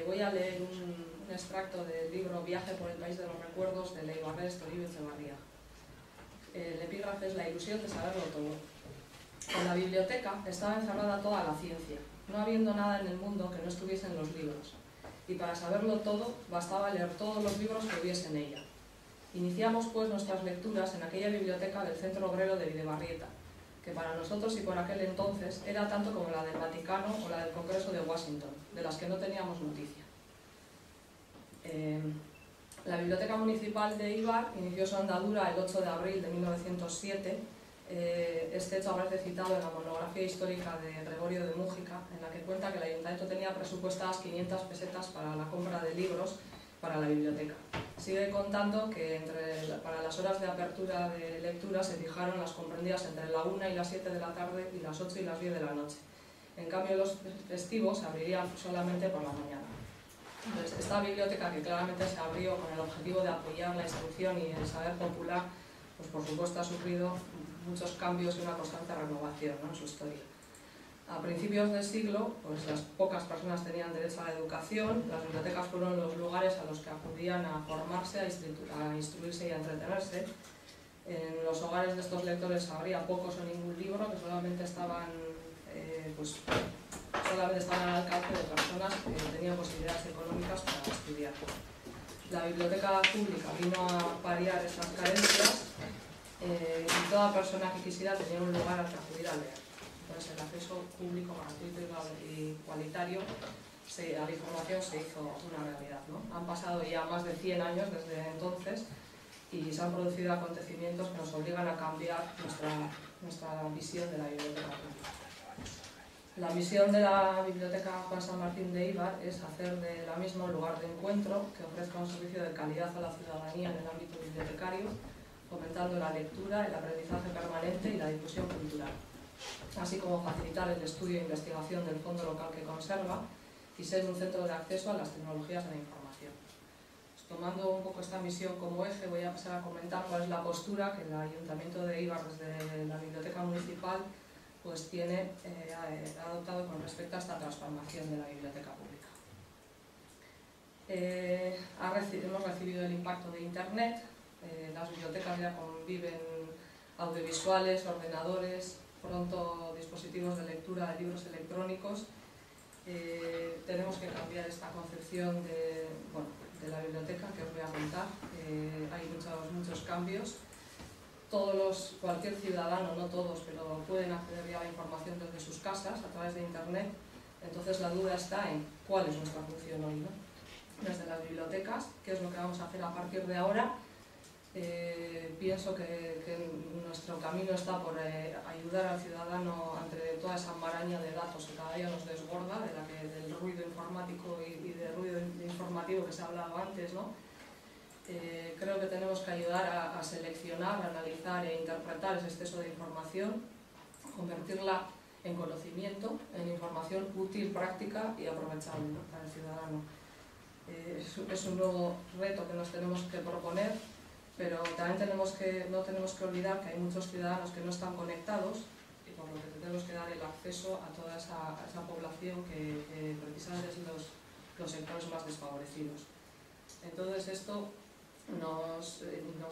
Voy a leer un extracto del libro Viaje por el país de los recuerdos de Leibarrés, Toribio Echevarría. El epígrafe es: la ilusión de saberlo todo. En la biblioteca estaba encerrada toda la ciencia, no habiendo nada en el mundo que no estuviese en los libros, y para saberlo todo bastaba leer todos los libros que hubiese en ella. Iniciamos pues nuestras lecturas en aquella biblioteca del Centro Obrero de Videbarrieta, que para nosotros y por aquel entonces era tanto como la del Vaticano o la del Congreso de Washington, de las que no teníamos noticia. La Biblioteca Municipal de Eibar inició su andadura el 8 de abril de 1907. Este hecho aparece citado en la monografía histórica de Gregorio de Mújica, en la que cuenta que el ayuntamiento tenía presupuestadas 500 pesetas para la compra de libros para la biblioteca. Sigue contando que para las horas de apertura de lectura se fijaron las comprendidas entre la 1 y las 7 de la tarde y las 8 y las 10 de la noche. En cambio, los festivos se abrirían solamente por la mañana. Entonces, esta biblioteca, que claramente se abrió con el objetivo de apoyar la instrucción y el saber popular, pues por supuesto ha sufrido muchos cambios y una constante renovación, ¿no?, en su historia. A principios del siglo, pues las pocas personas tenían derecho a la educación. Las bibliotecas fueron los lugares a los que acudían a formarse, a instruirse y a entretenerse. En los hogares de estos lectores habría pocos o ningún libro, que solamente estaban al alcance de personas que tenían posibilidades económicas para estudiar. La biblioteca pública vino a paliar estas carencias y toda persona que quisiera tenía un lugar al que acudir a leer. Entonces el acceso público, gratuito y igualitario a la información se hizo una realidad, ¿no? Han pasado ya más de 100 años desde entonces y se han producido acontecimientos que nos obligan a cambiar nuestra visión de la biblioteca pública. La misión de la Biblioteca Juan San Martín de Eibar es hacer de la misma un lugar de encuentro que ofrezca un servicio de calidad a la ciudadanía en el ámbito bibliotecario, fomentando la lectura, el aprendizaje permanente y la difusión cultural, así como facilitar el estudio e investigación del fondo local que conserva y ser un centro de acceso a las tecnologías de la información. Pues, tomando un poco esta misión como eje, voy a pasar a comentar cuál es la postura que el Ayuntamiento de Eibar, desde la Biblioteca Municipal, pues ha adoptado con respecto a esta transformación de la biblioteca pública. Hemos recibido el impacto de Internet. Las bibliotecas ya conviven audiovisuales, ordenadores, pronto dispositivos de lectura de libros electrónicos. Tenemos que cambiar esta concepción de la biblioteca, que os voy a contar. Hay muchos cambios. Cualquier ciudadano, no todos, pero pueden acceder ya a la información desde sus casas a través de Internet. Entonces la duda está en cuál es nuestra función hoy, ¿no? Desde las bibliotecas, qué es lo que vamos a hacer a partir de ahora. Pienso que nuestro camino está por ayudar al ciudadano ante toda esa maraña de datos que cada día nos desborda, del ruido informático y del ruido informativo que se ha hablado antes, ¿no? Creo que tenemos que ayudar a seleccionar, analizar e interpretar ese exceso de información, convertirla en conocimiento, en información útil, práctica y aprovechable, ¿no?, para el ciudadano. Es un nuevo reto que nos tenemos que proponer, pero también no tenemos que olvidar que hay muchos ciudadanos que no están conectados y por lo que tenemos que dar el acceso a toda esa población que precisamente es los sectores más desfavorecidos. Entonces esto nos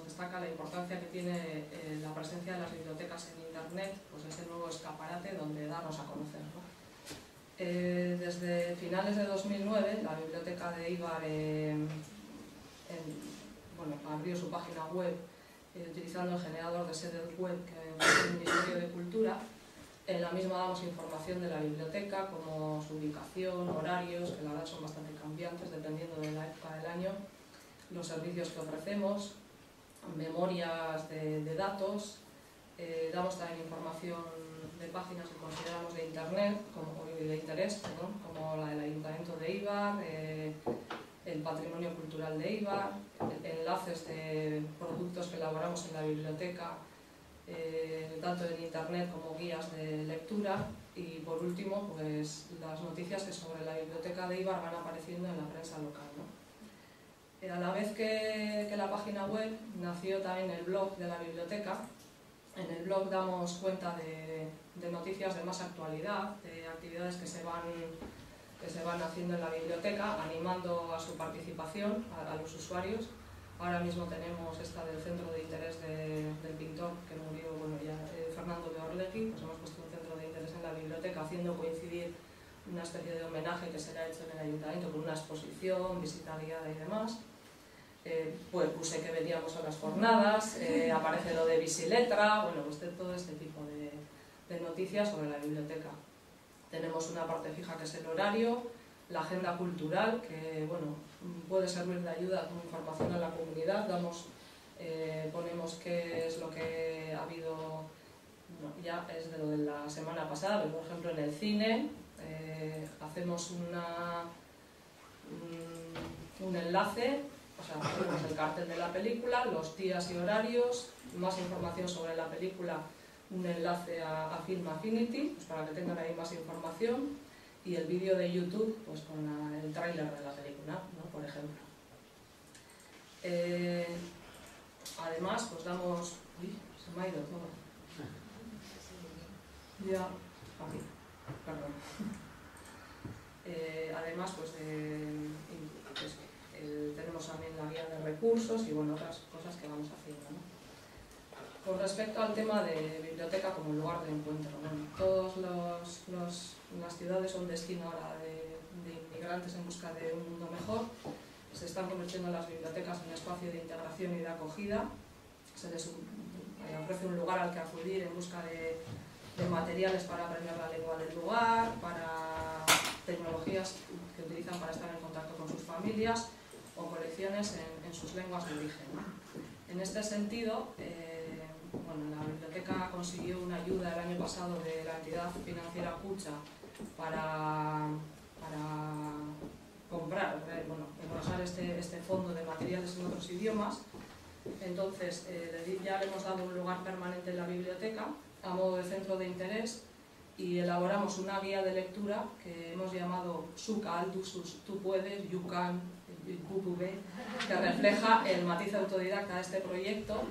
destaca la importancia que tiene la presencia de las bibliotecas en Internet, pues ese nuevo escaparate donde darnos a conocer, ¿no? Desde finales de 2009 la Biblioteca de Eibar abrió su página web utilizando el generador de sedes web que ofrece el Ministerio de Cultura. En la misma damos información de la biblioteca, como su ubicación, horarios, que la verdad son bastante cambiantes dependiendo de la época del año, los servicios que ofrecemos, memorias de datos. Damos también información de páginas que consideramos de internet, de interés, como la del Ayuntamiento de Eibar, el patrimonio cultural de Eibar, enlaces de productos que elaboramos en la biblioteca, tanto en internet como guías de lectura, y por último pues las noticias que sobre la biblioteca de Eibar van apareciendo en la prensa local, ¿no? A la vez que la página web, nació también el blog de la biblioteca. En el blog damos cuenta de noticias de más actualidad, de actividades que se van que se van haciendo en la biblioteca, animando a su participación a los usuarios. Ahora mismo tenemos esta del centro de interés del pintor que murió, bueno, ya, Fernando de Orlegui. Pues hemos puesto un centro de interés en la biblioteca, haciendo coincidir una especie de homenaje que se le ha hecho en el ayuntamiento con una exposición, visita guiada y demás. Pues puse que veníamos a las jornadas, aparece lo de Visiletra, bueno, pues de todo este tipo de noticias sobre la biblioteca. Tenemos una parte fija que es el horario, la agenda cultural, que bueno, puede servir de ayuda como información a la comunidad. Ponemos qué es lo que ha habido, no, ya es de lo de la semana pasada, pero por ejemplo en el cine hacemos un enlace, o sea, ponemos el cartel de la película, los días y horarios, más información sobre la película, un enlace a Film Affinity, pues para que tengan ahí más información, y el vídeo de YouTube, pues con el tráiler de la película, ¿no? Por ejemplo. Además, pues damos... Uy, se me ha ido todo. Ya, aquí, perdón. Además, pues tenemos también la guía de recursos y bueno, otras cosas que vamos haciendo, ¿no? Con respecto al tema de biblioteca como lugar de encuentro, bueno, todas las ciudades son destino ahora de inmigrantes en busca de un mundo mejor. Se están convirtiendo las bibliotecas en un espacio de integración y de acogida. Se les ofrece un lugar al que acudir en busca de materiales para aprender la lengua del lugar, para tecnologías que utilizan para estar en contacto con sus familias o colecciones en sus lenguas de origen, ¿no? En este sentido, bueno, la biblioteca consiguió una ayuda el año pasado de la entidad financiera Kutxa para comprar, bueno, engrosar este fondo de materiales en otros idiomas. Entonces, ya le hemos dado un lugar permanente en la biblioteca a modo de centro de interés y elaboramos una guía de lectura que hemos llamado Sukal, tú puedes, you can, que refleja el matiz autodidacta de este proyecto.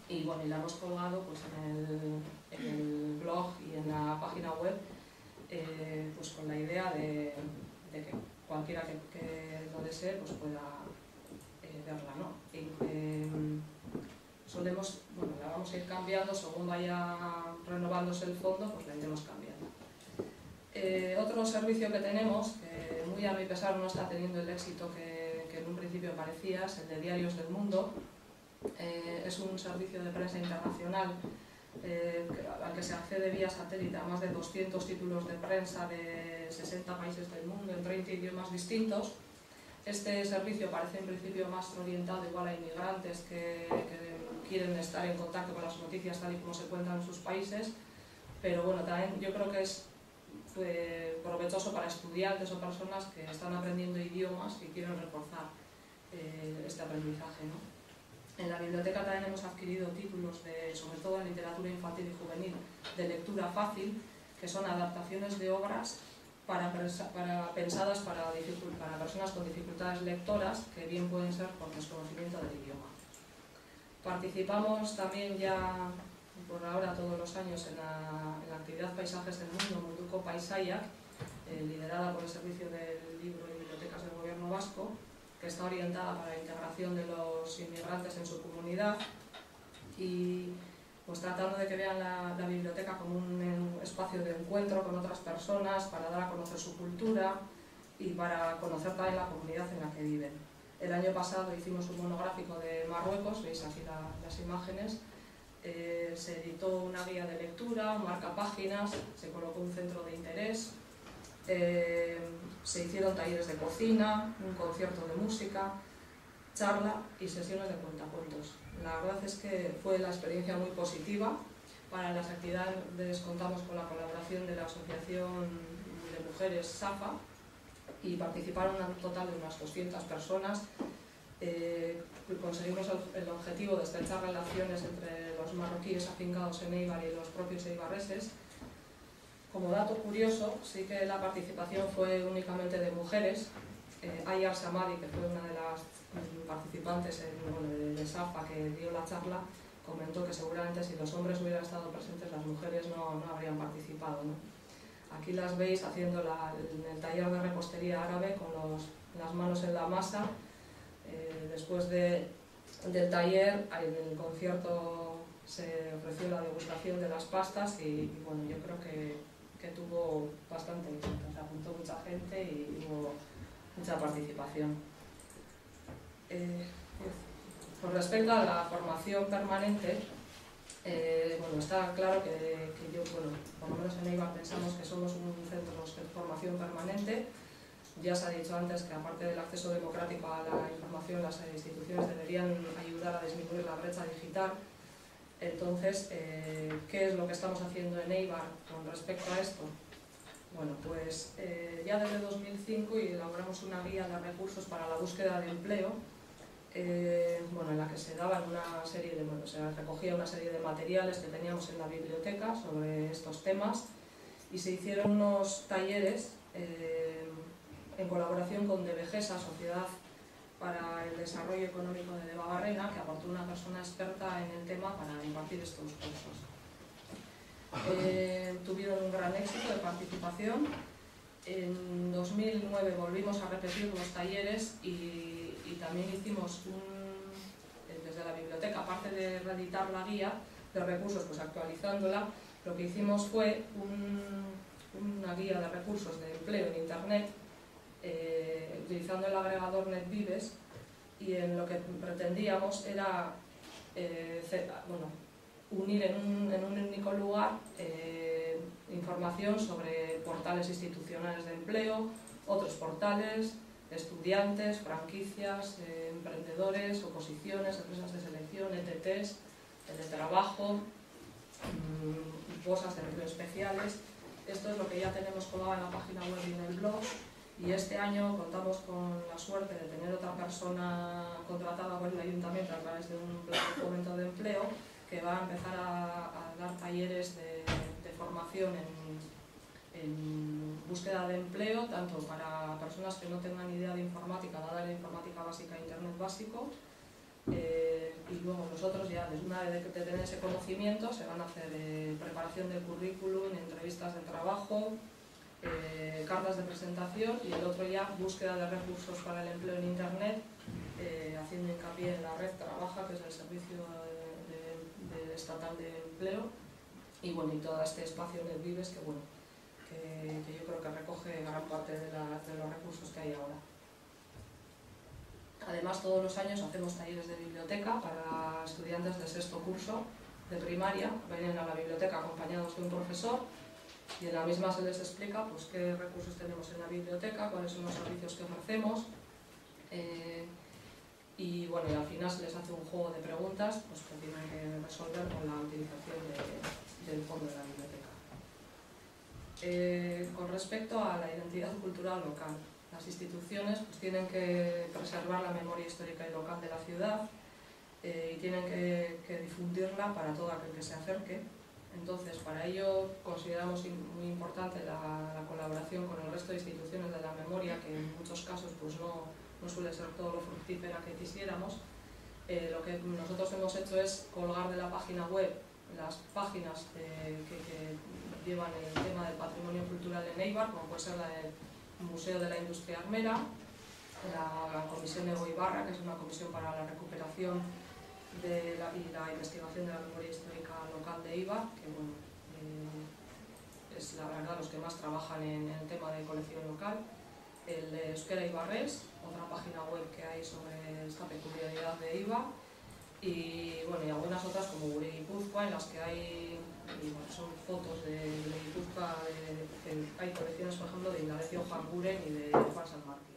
Y bueno, y la hemos colgado pues, en el blog y en la página web, pues con la idea de que cualquiera que lo desee pues pueda verla, ¿no? Solemos, bueno, la vamos a ir cambiando según vaya renovándose el fondo, pues la iremos cambiando. Otro servicio que tenemos, que muy a mi pesar no está teniendo el éxito que en un principio parecía, es el de Diarios del Mundo. Es un servicio de prensa internacional al que se accede vía satélite a más de 200 títulos de prensa de 60 países del mundo en 30 idiomas distintos. Este servicio parece en principio más orientado igual a inmigrantes que quieren estar en contacto con las noticias tal y como se cuentan en sus países, pero bueno, también yo creo que es provechoso para estudiantes o personas que están aprendiendo idiomas y quieren reforzar este aprendizaje, ¿no? En la biblioteca también hemos adquirido títulos, sobre todo en literatura infantil y juvenil, de lectura fácil, que son adaptaciones de obras pensadas para personas con dificultades lectoras, que bien pueden ser por desconocimiento del idioma. Participamos también ya, por ahora todos los años, en la actividad Paisajes del Mundo, Munduko Paisaiak, liderada por el Servicio del Libro y Bibliotecas del Gobierno Vasco, que está orientada para la integración de los inmigrantes en su comunidad y pues tratando de que vean la biblioteca como un espacio de encuentro con otras personas para dar a conocer su cultura y para conocer también la comunidad en la que viven. El año pasado hicimos un monográfico de Marruecos, veis aquí las imágenes, se editó una guía de lectura, un marcapáginas, se colocó un centro de interés, se hicieron talleres de cocina, un concierto de música, charla y sesiones de cuentacuentos. La verdad es que fue la experiencia muy positiva. Para las actividades contamos con la colaboración de la Asociación de Mujeres SAFA y participaron un total de unas 200 personas. Conseguimos el objetivo de estrechar relaciones entre los marroquíes afincados en Eibar y los propios eibarreses. Como dato curioso, sí que la participación fue únicamente de mujeres. Ayar Samadi, que fue una de las participantes de SAFA que dio la charla, comentó que seguramente si los hombres hubieran estado presentes las mujeres no habrían participado, ¿no? Aquí las veis haciendo en el taller de repostería árabe con las manos en la masa. Después del taller, en el concierto se ofreció la degustación de las pastas y bueno, yo creo que tuvo bastante éxito. Se apuntó mucha gente y hubo mucha participación. Con respecto a la formación permanente, bueno, está claro que yo, bueno, por lo menos en Eibar pensamos que somos un centro de formación permanente. Ya se ha dicho antes que aparte del acceso democrático a la información, las instituciones deberían ayudar a disminuir la brecha digital. Entonces, ¿qué es lo que estamos haciendo en Eibar con respecto a esto? Bueno, pues ya desde 2005 elaboramos una guía de recursos para la búsqueda de empleo, bueno, en la que se daban una serie de, bueno, se recogía una serie de materiales que teníamos en la biblioteca sobre estos temas y se hicieron unos talleres en colaboración con DBGESA, Sociedad para el Desarrollo Económico de Debabarrena, que aportó una persona experta en el tema para impartir estos cursos. Tuvieron un gran éxito de participación. En 2009 volvimos a repetir los talleres y también hicimos desde la biblioteca, aparte de reeditar la guía de recursos, pues actualizándola, lo que hicimos fue una guía de recursos de empleo en Internet, utilizando el agregador NetVives, y en lo que pretendíamos era bueno, unir en un único lugar información sobre portales institucionales de empleo, otros portales, estudiantes, franquicias, emprendedores, oposiciones, empresas de selección, ETTs, teletrabajo, bolsas de empleo especiales. Esto es lo que ya tenemos colgado en la página web y en el blog, y este año contamos con la suerte de tener otra persona contratada por el ayuntamiento a través de un plan de fomento de empleo que va a empezar a dar talleres de formación en búsqueda de empleo, tanto para personas que no tengan idea de informática, nada de la informática básica e internet básico, y luego nosotros ya, una vez de tener ese conocimiento, se van a hacer preparación del currículum, entrevistas de trabajo, cartas de presentación, y el otro ya búsqueda de recursos para el empleo en internet, haciendo hincapié en la red Trabaja, que es el servicio estatal de empleo, y bueno, y todo este espacio NetVives que bueno, que yo creo que recoge gran parte de los recursos que hay ahora. Además, todos los años hacemos talleres de biblioteca para estudiantes de sexto curso de primaria. Vienen a la biblioteca acompañados de un profesor y en la misma se les explica pues, qué recursos tenemos en la biblioteca, cuáles son los servicios que ofrecemos. Y bueno, y al final se les hace un juego de preguntas pues, que tienen que resolver con la utilización del fondo de la biblioteca. Con respecto a la identidad cultural local, las instituciones pues, tienen que preservar la memoria histórica y local de la ciudad y tienen que difundirla para todo aquel que se acerque. Entonces, para ello consideramos muy importante la colaboración con el resto de instituciones de la memoria, que en muchos casos pues, no suele ser todo lo fructífera que quisiéramos. Lo que nosotros hemos hecho es colgar de la página web las páginas que llevan el tema del patrimonio cultural en Eibar, como puede ser la del Museo de la Industria Armera, la Comisión Ego Ibarra, que es una comisión para la recuperación y la investigación de la memoria histórica local de Eibar, que bueno, es la verdad los que más trabajan en el tema de colección local. El de Euskera Ibarres, otra página web que hay sobre esta peculiaridad de Eibar, y bueno, y algunas otras como Gure Guipúzcoa, en las que hay son fotos de Guipúzcoa, hay colecciones por ejemplo de Ignacio Juan Guren y de Juan San Martín.